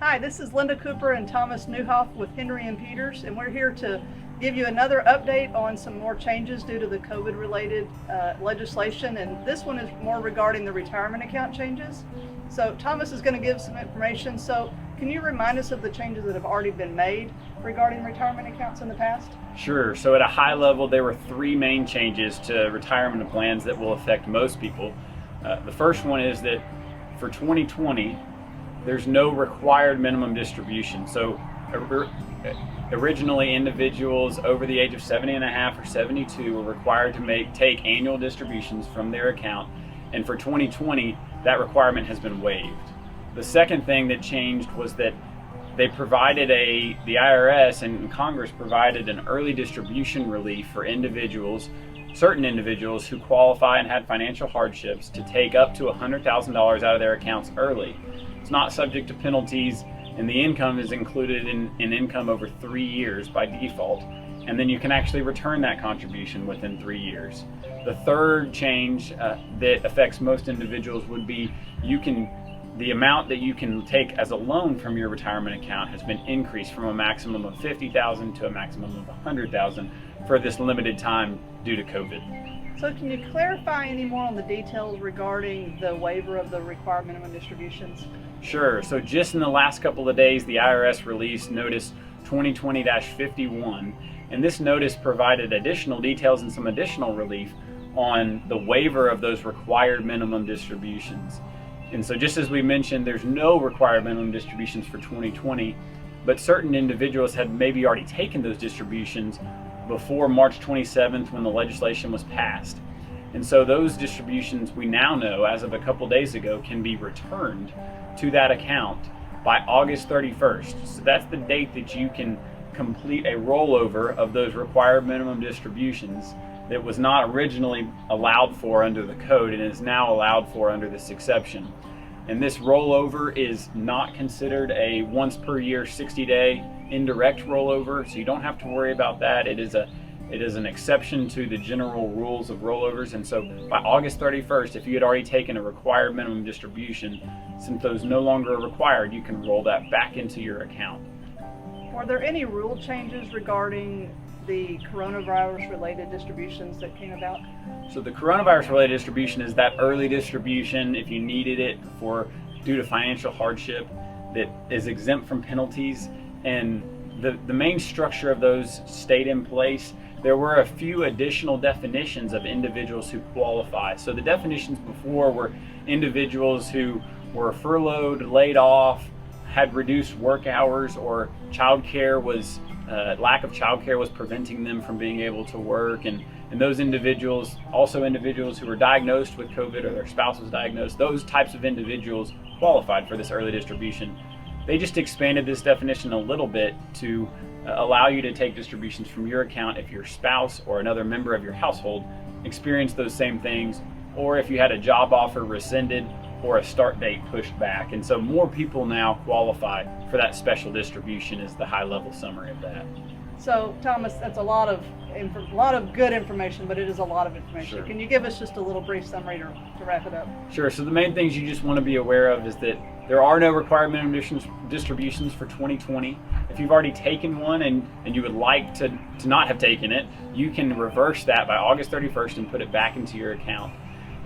Hi, this is Linda Cooper and Thomas Neuhoff with Henry and Peters, and we're here to give you another update on some more changes due to the COVID-related legislation, and this one is more regarding the retirement account changes. So Thomas is going to give some information. So can you remind us of the changes that have already been made regarding retirement accounts in the past? Sure. So at a high level, there were three main changes to retirement plans that will affect most people. The first one is that for 2020, there's no required minimum distribution. So originally, individuals over the age of 70 and a half or 72 were required to take annual distributions from their account, and for 2020 that requirement has been waived. The second thing that changed was that they provided the IRS and Congress provided an early distribution relief for certain individuals who qualify and had financial hardships to take up to $100,000 out of their accounts early. It's not subject to penalties, and the income is included in income over 3 years by default, and then you can actually return that contribution within 3 years. The third change that affects most individuals would be the amount that you can take as a loan from your retirement account has been increased from a maximum of $50,000 to a maximum of $100,000 for this limited time due to COVID. So can you clarify any more on the details regarding the waiver of the required minimum distributions? Sure. So just in the last couple of days, the IRS released Notice 2020-51, and this notice provided additional details and some additional relief on the waiver of those required minimum distributions. And so just as we mentioned, there's no required minimum distributions for 2020, but certain individuals had maybe already taken those distributions before March 27th when the legislation was passed. And so those distributions, we now know as of a couple days ago, can be returned to that account by August 31st. So that's the date that you can complete a rollover of those required minimum distributions that was not originally allowed for under the code and is now allowed for under this exception. And this rollover is not considered a once per year 60-day indirect rollover, so you don't have to worry about that. It is an exception to the general rules of rollovers, and so by August 31st, if you had already taken a required minimum distribution, since those no longer are required, you can roll that back into your account. Are there any rule changes regarding the coronavirus-related distributions that came about? So the coronavirus-related distribution is that early distribution if you needed it due to financial hardship that is exempt from penalties, and the main structure of those stayed in place. There were a few additional definitions of individuals who qualify. So the definitions before were individuals who were furloughed, laid off, had reduced work hours, or lack of childcare was preventing them from being able to work, and those individuals, also individuals who were diagnosed with COVID or their spouse was diagnosed, those types of individuals qualified for this early distribution. They just expanded this definition a little bit to allow you to take distributions from your account if your spouse or another member of your household experienced those same things, or if you had a job offer rescinded or a start date pushed back. And so more people now qualify for that special distribution is the high level summary of that. So Thomas, that's a lot of good information, but it is a lot of information. Sure. Can you give us just a little brief summary to wrap it up? Sure. So the main things you just want to be aware of is that there are no required minimum distributions for 2020. If you've already taken one and you would like to not have taken it, you can reverse that by August 31st and put it back into your account.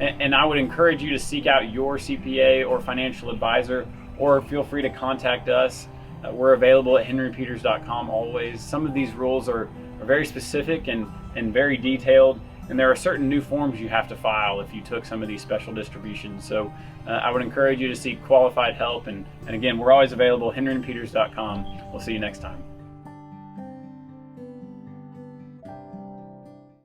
And I would encourage you to seek out your CPA or financial advisor, or feel free to contact us. We're available at henrypeters.com always. Some of these rules are very specific and very detailed, and there are certain new forms you have to file if you took some of these special distributions. So I would encourage you to seek qualified help, and again, we're always available at henrypeters.com. We'll see you next time.